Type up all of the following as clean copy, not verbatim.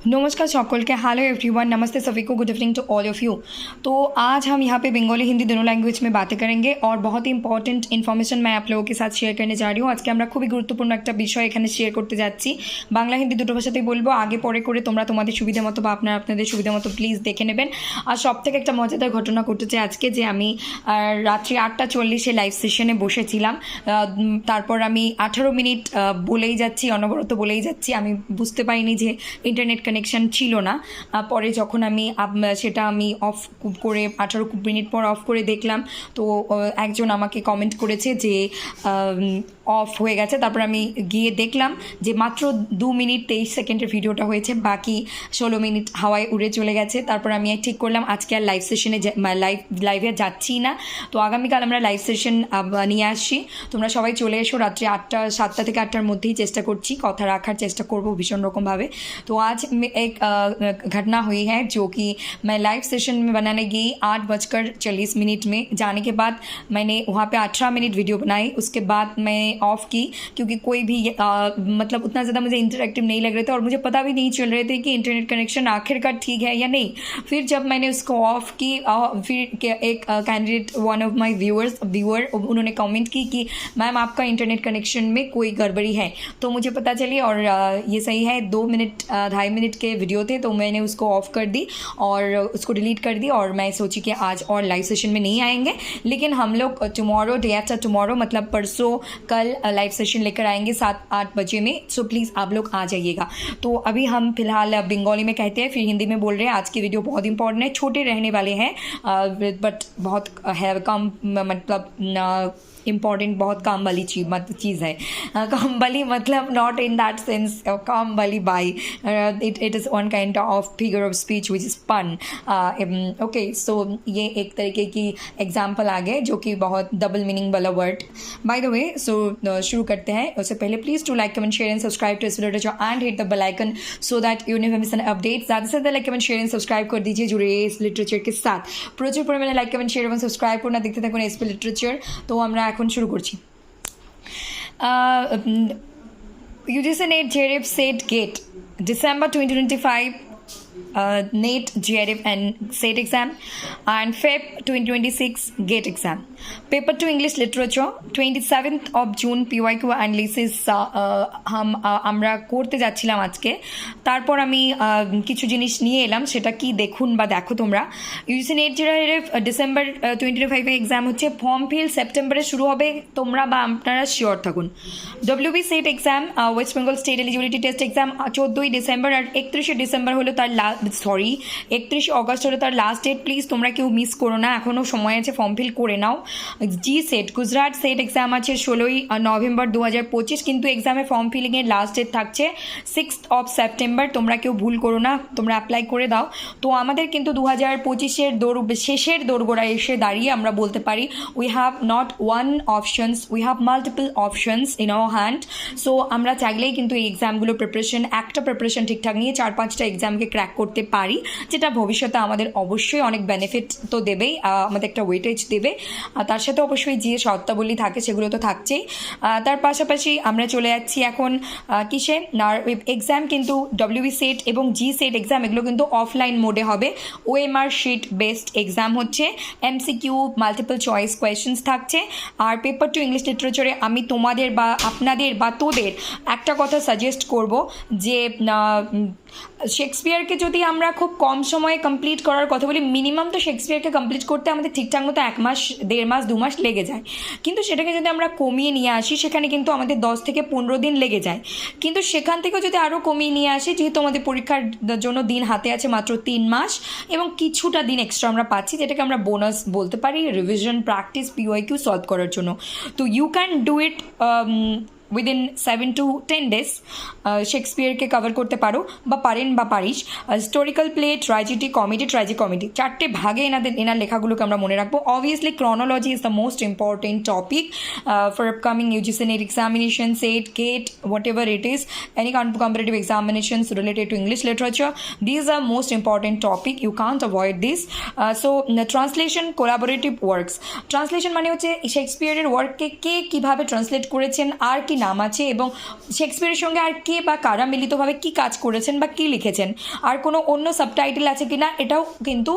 नमस्कार सकल के हेलो एवरीवन, नमस्ते सभी को, good evening to all of you. तो आज हम यहाँ पे बंगाली हिंदी दोनों लैंग्वेज में बातें करेंगे और बहुत ही इंपॉर्टेंट इन्फॉर्मेशन मैं आप लोगों के साथ शेयर करने जा रही हूँ। आज के আমরা খুবই গুরুত্বপূর্ণ একটা বিষয় এখানে শেয়ার করতে যাচ্ছি। বাংলা হিন্দি দুটো ভাষাতেই বলবো, আগে পরে করে তোমরা তোমাদের সুবিধা মতো বা আপনাদের সুবিধা মতো প্লিজ দেখে নেবেন। আর সব থেকে একটা মজাদার ঘটনা ঘটেছে আজকে, যে আমি রাত্রি 8:40 লাইভ সেশনে বসেছিলাম। তারপর আমি 18 মিনিট বলেই যাচ্ছি, অনবরত বলেই যাচ্ছি। আমি বুঝতে পারিনি যে ইন্টারনেট কানেকশান ছিল না। পরে যখন আমি সেটা আমি অফ করে 18 মিনিট পর অফ করে দেখলাম, তো একজন আমাকে কমেন্ট করেছে যে অফ হয়ে গেছে। তারপর আমি গিয়ে দেখলাম যে মাত্র 2 মিনিট 23 সেকেন্ডের ভিডিওটা হয়েছে, বাকি 16 মিনিট হাওয়ায় উড়ে চলে গেছে। তারপর আমি ঠিক করলাম আজকে আর লাইভ সেশনে লাইভে যাচ্ছি না। তো আগামীকাল আমরা লাইভ সেশন নিয়ে আসছি, তোমরা সবাই চলে এসো। রাত্রি 7টা থেকে 8টার মধ্যেই চেষ্টা করছি, কথা রাখার চেষ্টা করবো ভীষণ रकमভাবে। तो आज एक घटना हुई है जो कि मैं लाइव सेशन में बनाने गई 8:40 में। जाने के बाद मैंने वहाँ पे 18 मिनट वीडियो बनाई, उसके बाद मैं ऑफ़ की क्योंकि कोई भी मतलब उतना ज़्यादा मुझे इंटरेक्टिव नहीं लग रहे थे और मुझे पता भी नहीं चल रहे थे कि इंटरनेट कनेक्शन आखिरकार ठीक है या नहीं। फिर जब मैंने उसको ऑफ़ की, फिर एक candidate one of my viewer उन्होंने कमेंट की कि मैम आपका इंटरनेट कनेक्शन में कोई गड़बड़ी है। तो मुझे पता चली और ये सही है। 2 मिनट 2.5 मिनट के वीडियो थे, तो मैंने उसको ऑफ़ कर दी और उसको डिलीट कर दी। और मैं सोची कि आज और लाइव सेशन में नहीं आएंगे, लेकिन हम लोग टुमारो, डे आफ्टर टुमारो, मतलब परसों कल लाइव सेशन लेकर आएंगे 7-8 बजे में। सो प्लीज़ आप लोग आ जाइएगा। तो अभी हम फिलहाल बंगाली में कहते हैं, फिर हिंदी में बोल रहे हैं। आज की वीडियो बहुत इंपॉर्टेंट है, छोटे रहने वाले हैं बट बहुत है कम, मतलब इम्पॉर्टेंट, बहुत काम वाली चीज़ है। काम वाली मतलब नॉट इन दैट सेंस काम वाली बाई, it is one kind of figure of speech which is fun. Okay, so ये एक तरीके की एग्जाम्पल आ गए जो कि बहुत डबल मीनिंग वाला word. By the way, so शुरू करते हैं। उससे पहले please to like, comment, share and subscribe to इस video and hit the bell icon so that you never miss an update. ज़्यादा से ज़्यादा like, comment, share and subscribe कर दीजिए, जुड़े इस लिटरेचर के साथ। प्रचुर परिमाणे लाइक, कमेंट, शेयर एवं सब्सक्राइब करना देखते থাকুন এসপি লিটারেচার। তো আমরা এখন শুরু করছি। UGC NET JRF SET GATE December 2025 NET JRF and SET exam and Feb 2026 GATE exam. Paper 2 English Literature 27th of June PYQ analysis আমরা করতে যাচ্ছিলাম আজকে। তারপর আমি কিছু জিনিস নিয়ে এলাম, সেটা কি দেখুন বা দেখো তোমরা। UGC NET JRF December 2025 exam হচ্ছে, ফর্ম ফিল সেপ্টেম্বরে শুরু হবে, তোমরা বা আপনারা শিওর থাকুন। WB SET exam west Bengal state eligibility test exam 14 December আর 31 ডিসেম্বর হলো তার 31 অগস্ট হলো তার লাস্ট ডেট। প্লিজ তোমরা কেউ মিস করো না, এখনও সময় আছে, ফর্ম ফিল করে নাও। G SET Gujarat SET exam আছে 16 নভেম্বর 2025, কিন্তু এক্সামে ফর্ম ফিলিংয়ের লাস্ট ডেট থাকছে 6th সেপ্টেম্বর। তোমরা কেউ ভুল করো না, তোমরা অ্যাপ্লাই করে দাও। তো আমাদের কিন্তু 2025-এর শেষের দোরগোড়ায় এসে দাঁড়িয়ে আমরা বলতে পারি we have not one options, we have multiple options in our hand. So আমরা চাইলেই কিন্তু এই এক্সামগুলো একটা প্রিপারেশন ঠিকঠাক নিয়ে 4-5টা এক্সামকে ক্র্যাক করতে পারি, যেটা ভবিষ্যতে আমাদের অবশ্যই অনেক বেনিফিট তো দেবেই, আমাদের একটা ওয়েটেজ দেবে। তার সাথে অবশ্যই যে শর্তাবলী থাকে সেগুলো তো থাকছেই। তার পাশাপাশি আমরা চলে যাচ্ছি এখন কিসে, এক্সাম কিন্তু WB সেট এবং জি সেট এক্সাম এগুলো কিন্তু অফলাইন মোডে হবে। OMR শিট বেসড এক্সাম হচ্ছে, MCQ মাল্টিপল চয়েস কোয়েশ্চেন্স থাকছে। আর পেপার 2 ইংলিশ লিটারেচারে আমি তোমাদের বা আপনাদের বা তোদের একটা কথা সাজেস্ট করব যে শেক্সপিয়ারকে যদি আমরা খুব কম সময়ে কমপ্লিট করার কথা বলি, মিনিমাম তো শেক্সপিয়ারকে কমপ্লিট করতে আমাদের ঠিকঠাক মতো 1 মাস, 1.5 মাস, 2 মাস লেগে যায়। কিন্তু সেটাকে যদি আমরা কমিয়ে নিয়ে আসি, সেখানে কিন্তু আমাদের 10 থেকে 15 দিন লেগে যায়। কিন্তু সেখান থেকেও যদি আরও কমিয়ে নিয়ে আসি, যেহেতু আমাদের পরীক্ষার জন্য দিন হাতে আছে মাত্র 3 মাস এবং কিছুটা দিন এক্সট্রা আমরা পাচ্ছি, যেটাকে আমরা বোনাস বলতে পারি রিভিশন, প্র্যাকটিস, PYQ সলভ করার জন্য। তো you can do it within 7 to 10 days শেক্সপিয়ারকে কভার করতে পারো বা পারেন বা পারিস। Historical play, tragedy, comedy, tragicomedy, 4টে ভাগে এনার লেখাগুলোকে আমরা মনে রাখবো। Obviously chronology is the most important topic for upcoming UGC NET examination, SET, GATE, whatever it is, any competitive examinations related to English literature, these are most important topic, you can't avoid this. So translation, collaborative works, translation মানে হচ্ছে শেক্সপিয়ারের ওয়ার্ককে কে কীভাবে translate করেছেন আর কি নাম আছে এবং শেক্সপিয়ারের সঙ্গে আর কে বা কারা মিলিতভাবে কী কাজ করেছেন বা কী লিখেছেন, আর কোনো অন্য সাবটাইটেল আছে কি না, এটাও কিন্তু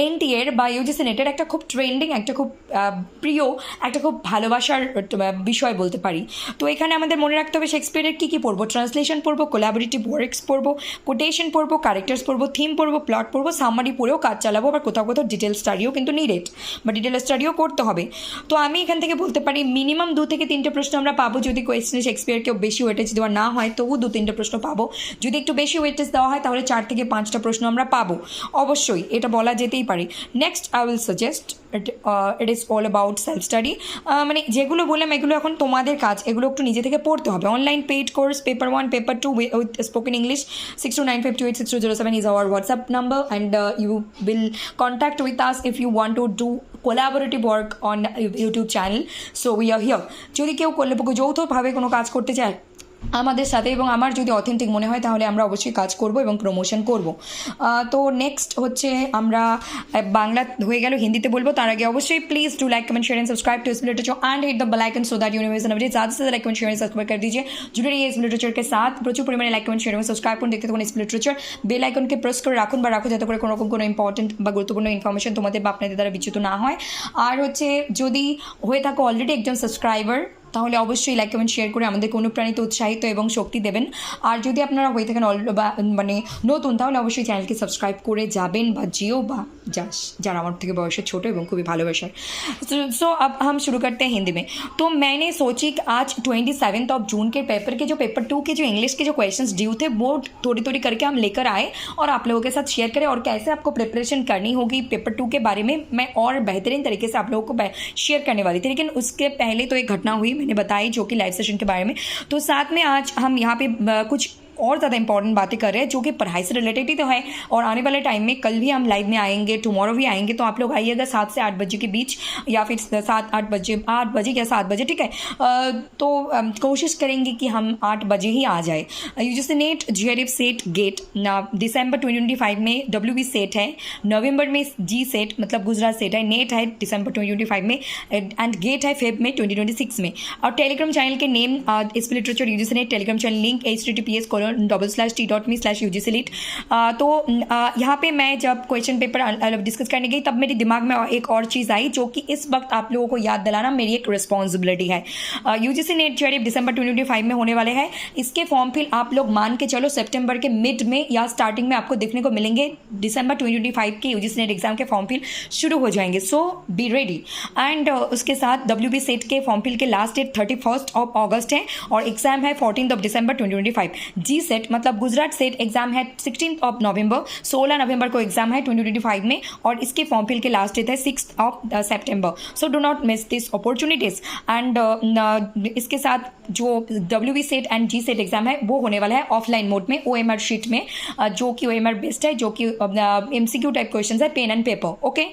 এনটিএর বা ইউজিসি নেটের একটা খুব ট্রেন্ডিং, একটা খুব প্রিয়, একটা খুব ভালোবাসার বিষয় বলতে পারি। তো এখানে আমাদের মনে রাখতে হবে শেক্সপিয়ারের কী কী পড়বো, ট্রান্সলেশন পড়বো, কোলাবোরেটিভ ওয়ার্কস পড়বো, কোটেশন পড়বো, ক্যারেক্টার্স পড়বো, থিম পড়বো, প্লট পড়বো, সামারি পড়েও কাজ চালাবো, আবার কোথাও কোথাও ডিটেল স্টাডিও কিন্তু নিডেড বা ডিটেল স্টাডিও করতে হবে। তো আমি এখান থেকে বলতে পারি মিনিমাম 2 থেকে 3টে প্রশ্ন আমরা পাবো, যদি কোয়েশ্চেনে শেক্সপিয়ারকেও বেশি ওয়েটেজ দেওয়া না হয় তবু 2-3টে প্রশ্ন পাবো, যদি একটু বেশি ওয়েটেজ দেওয়া হয় তাহলে 4 থেকে 5টা প্রশ্ন আমরা পাবো, অবশ্যই এটা বলা যেতেই পারে। Next I will suggest it is all about self study. মানে যেগুলো বললাম এগুলো এখন তোমাদের কাজ, এগুলো একটু নিজে থেকে পড়তে হবে। Online paid course paper 1 paper 2 with spoken English 6295286207 is our WhatsApp number, and you will contact with us if you want to do collaborative work on YouTube channel. So we are here. যদি কেউ যৌথভাবে কোনো কাজ করতে চায় আমাদের সাথে এবং আমার যদি অথেন্টিক মনে হয় তাহলে আমরা অবশ্যই কাজ করব এবং প্রমোশন করব। তো নেক্সট হচ্ছে আমরা বাংলা হয়ে গেল, হিন্দিতে বলবো। তার আগে অবশ্যই please do like comment share and subscribe to spill literature and hit the bell icon so that you never miss an update. ज़्यादा से ज़्यादा like comment share and subscribe कर दीजिए, जुड़े रहिए स्पिल लिटरेचर के साथ। प्रचुर परिमाणे लाइक कमेंट शेयर এবং সাবস্ক্রাইব করুন, দেখতে থাকুন স্পিল লিটারেচার। বেল আইকনকে প্রেস করে রাখুন বা রাখো যাতে করে কোনো রকম কোনো ইম্পর্টেন্ট বা গুরুত্বপূর্ণ ইনফরমেশন তোমাদের বা আপনাদের দ্বারা বিচ্যুত না হয়। আর হচ্ছে যদি হয়ে থাকো অলরেডি একজন সাবস্ক্রাইবার তাহলে অবশ্যই লাইক কমেন্ট শেয়ার করে আমাদেরকে অনুপ্রাণিত, উৎসাহিত এবং শক্তি দেবেন। আর যদি আপনারা হয়ে থাকেন মানে নতুন তাহলে অবশ্যই চ্যানেলকে সাবস্ক্রাইব করে যাবেন বা जियो বা যারা আমার থেকে বয়সে ছোটো এবং খুবই ভালোবাসার। सो अब हम शुरू करते हैं हिंदी में। तो मैंने सोची कि आज 27 जून के पेपर के जो पेपर 2 के जो इंग्लिश के जो क्वेश्चंस ड्यू थे वो थोड़ी थोड़ी करके हम लेकर आए और आप लोगों के साथ शेयर करें, और कैसे आपको प्रिपरेशन करनी होगी पेपर 2 के बारे में मैं और बेहतरीन तरीके से आप लोगों को शेयर करने वाली थी। लेकिन उसके पहले तो एक घटना हुई मैंने बताई जो कि लाइव सेशन के बारे में। तो साथ में आज हम यहाँ पे कुछ और ज़्यादा इंपॉर्टेंट बातें कर रहे हैं जो कि पढ़ाई से रिलेटेड ही तो है, और आने वाले टाइम में कल भी हम लाइव में आएंगे, टुमारो भी आएंगे। तो आप लोग आइएगा 7 से 8 बजे के बीच, या फिर 8 बजे या 7 बजे, ठीक है। तो कोशिश करेंगे कि हम 8 बजे ही आ जाए। UGC NET, JRF SET, GATE दिसंबर 2025 में, WB सेट है नवंबर में, जी सेट मतलब गुजरात सेट है, नेट है दिसंबर 2025 में, एंड गेट है फेब में 2026 में। और टेलीग्राम चैनल के name spill literature UGC net Telegram channel link https://t.me/UGCLit। तो यहाँ पे मैं जब क्वेश्चन पेपर डिस्कस करने गई तब मेरे दिमाग में एक और चीज़ आई जो कि इस वक्त आप लोगों को याद दिलाना मेरी एक रिस्पॉन्सिबिलिटी है। यूजीसी नेट जेआरएफ दिसंबर 2025 में होने वाले हैं। इसके फॉर्म फिल आप लोग मान के चलो सितंबर के मिड में या स्टार्टिंग में आपको देखने को मिलेंगे। दिसंबर 2025 के यूजीसी नेट एग्जाम के फॉर्म फिल शुरू हो जाएंगे, सो बी रेडी। एंड उसके साथ WB सेट के फॉर्म फिल के लास्ट डेट 31 अगस्त है और एग्जाम है 14 दिसंबर 2025। जी सेट मतलब गुजरात सेट एग्जाम है 16 नवंबर, 16 नवंबर को एग्जाम है 2025 में, और इसके फॉर्म फिल के लास्ट डेट है 6 सितंबर। So do not miss this opportunities. And इसके साथ जो WB SET and G SET exam है वो होने वाला है ऑफलाइन मोड में, OMR शीट में, जो कि OMR बेस्ड है, जो कि MCQ टाइप क्वेश्चन है, पेन एंड पेपर, ओके।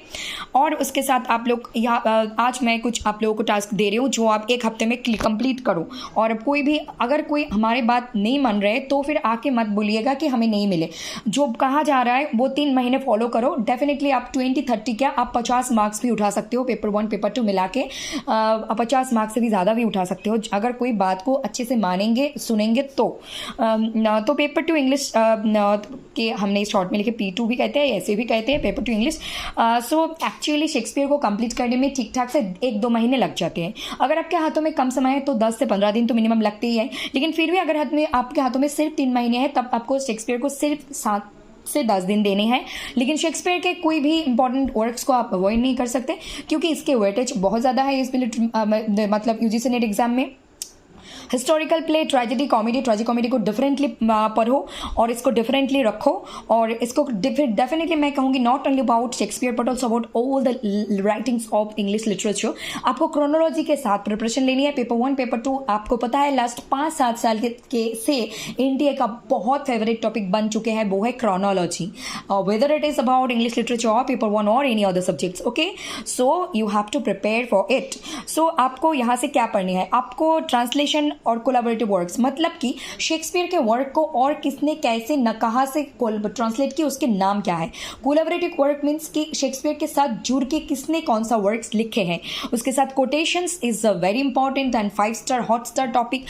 और उसके साथ आप लोग यहाँ आज मैं कुछ आप लोगों को टास्क दे रही हूँ जो आप 1 हफ्ते में कंप्लीट करो। और कोई भी अगर कोई हमारी बात नहीं मान रहे तो फिर आके मत बोलिएगा कि हमें नहीं मिले। जो कहा जा रहा है वो 3 महीने फॉलो करो, डेफिनेटली आप 20-30 क्या आप 50 मार्क्स भी उठा सकते हो। पेपर 1 पेपर 2 मिला के 50 मार्क्स से भी ज़्यादा भी उठा सकते हो अगर कोई बात को अच्छे से मानेंगे सुनेंगे तो। पेपर 2 इंग्लिश के हमने शॉर्ट में लिखे P2 भी कहते हैं, ऐसे भी कहते हैं paper 2 English. So actually Shakespeare को कंप्लीट करने में ठीक ठाक से 1-2 महीने लग जाते हैं। अगर आपके हाथों में कम समय है तो 10 से 15 दिन तो मिनिमम लगते ही है, लेकिन फिर भी अगर आपके हाथों में सिर्फ 3 महीने हैं तब आपको शेक्सपियर को सिर्फ 7 से 10 दिन देने हैं। लेकिन शेक्सपियर के कोई भी इंपॉर्टेंट वर्क्स को आप अवॉइड नहीं कर सकते क्योंकि इसके वेटेज बहुत ज़्यादा है इस मतलब यूजीसी नेट एग्जाम में। हिस्टोरिकल प्ले, ट्रेजेडी, कॉमेडी, ट्रेजिकॉमेडी को डिफरेंटली पढ़ो और इसको डिफरेंटली रखो। और इसको डेफिनेटली मैं कहूँगी not only about Shakespeare but also about all the writings of English literature. आपको क्रोनोलॉजी के साथ प्रिपरेशन लेनी है। पेपर 1 पेपर 2 आपको पता है लास्ट 5-7 साल के से इंडिया का बहुत फेवरेट टॉपिक बन चुके हैं, वो है chronology, whether it is about English literature और पेपर 1 और any other subjects, okay. So you have to prepare for it. So आपको यहाँ से क्या पढ़नी है, आपको ट्रांसलेशन और कोलैबोरेटिव वर्क्स, मतलब कि शेक्सपियर के वर्क को और किसने कैसे न कहाँ से ट्रांसलेट किया, उसके नाम क्या है। कोलैबोरेटिव वर्क मीन्स कि शेक्सपियर के साथ जुड़ के किसने कौन सा वर्क्स लिखे हैं। उसके साथ quotations is very important and 5 star hot star topic.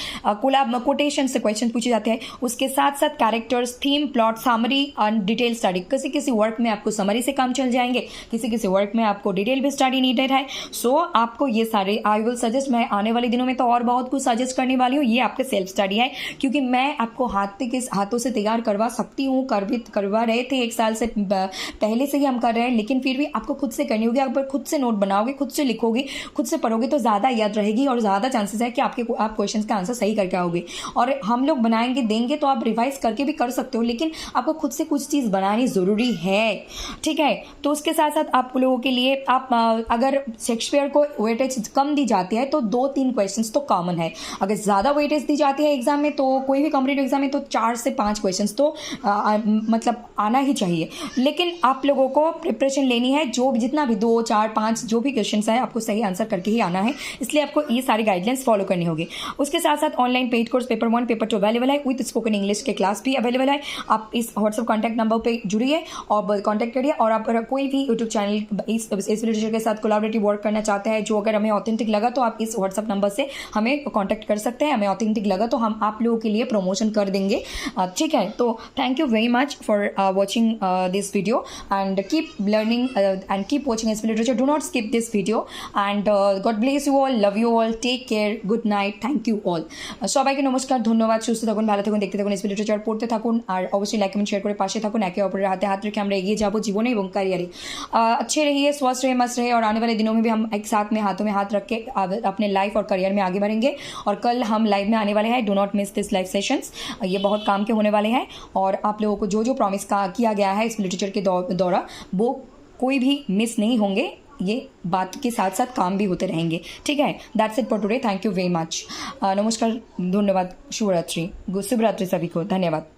Quotation से क्वेश्चन पूछे जाते हैं। उसके साथ साथ characters, theme, plot, summary and detail study. किसी किसी वर्क में आपको समरी से काम चल जाएंगे, किसी किसी वर्क में आपको डिटेल भी स्टडी नीडेड है। सो आपको ये सारे आई विल सजेस्ट, मैं आने वाले दिनों में तो और बहुत कुछ सजेस्ट करने वाली हूँ। ये आपके सेल्फ स्टडी है, क्योंकि मैं आपको हाथों से तैयार करवा सकती हूँ, करवा रहे थे 1 साल से पहले से ही हम कर रहे हैं, लेकिन फिर भी आपको खुद से करनी होगी। अगर खुद से नोट बनाओगे, खुद से लिखोगे, खुद से पढ़ोगे तो ज़्यादा याद रहेगी और ज़्यादा चांसेस है कि आप क्वेश्चन का आंसर सही करके आओगे। और हम लोग बनाएंगे, देंगे तो आप रिवाइज करके भी कर सकते हो, लेकिन आपको खुद से कुछ चीज़ बनानी ज़रूरी है, ठीक है। तो उसके साथ साथ आप लोगों के लिए आप अगर शेक्सपियर को वेटेज कम दी जाती है तो 2-3 क्वेश्चंस तो कॉमन है। अगर ज़्यादा वेटेज दी जाती है एग्जाम में, तो कोई भी कॉम्पिटिटिव एग्जाम में, तो 4 से 5 क्वेश्चंस तो मतलब आना ही चाहिए। लेकिन आप लोगों को प्रिपरेशन लेनी है, जो भी जितना भी 2, 4, 5 जो भी क्वेश्चंस है आपको सही आंसर करके ही आना है, इसलिए आपको ये सारी गाइडलाइंस फॉलो करनी होगी। उसके साथ साथ online paid course paper 1 paper 2 available है, विद स्पोकन इंग्लिश के क्लास भी अवेलेबल है। आप इस व्हाट्सएप कॉन्टैक्ट नंबर पर जुड़िए और कॉन्टैक्ट करिए। और आप अगर कोई भी यूट्यूब चैनल इस लिटरेचर के साथ कोलैबोरेटिव वर्क करना चाहते हैं, जो अगर हमें ऑथेंटिक लगा तो आप इस व्हाट्सएप नंबर से हमें कॉन्टैक्ट कर सकते हैं। हमें ऑथेंटिक लगा तो हम आप लोगों के लिए प्रमोशन कर देंगे, ठीक है। तो thank you very much for watching this video and keep learning and keep watching SP literature. Do not skip this video and God bless you all, love you all, take care, good night, thank you all. সবাইকে নমস্কার, ধন্যবাদ। সুস্থ থাকুন, ভালো থাকুন, দেখতে থাকুন SP literature, পড়তে থাকুন আর অবশ্যই লাইক কমেন্ট শেয়ার করে পাশে থাকুন। একে অপরের হাতে হাত রেখে আমরা এগিয়ে যাবো জীবনে এবং ক্যারিয়ারে। अच्छे रहिए, स्वस्थ रहे, मस्त रहे और आने वाले दिनों में भी हम एक साथ में हाथों में हाथ रख के अपने लाइफ और करियर में आगे बढ़ेंगे। और कल हम लाइव में आने वाले हैं, do not miss this live sessions, ये बहुत काम के होने वाले हैं। और आप लोगों को जो जो प्रॉमिस किया गया है इस लिटरेचर के दौरा, वो कोई भी मिस नहीं होंगे। ये बात के साथ साथ काम भी होते रहेंगे, ठीक है। That's it for today, thank you very much. नमस्कार, धन्यवाद, शुभरात्रि, शुभरात्रि सभी को, धन्यवाद।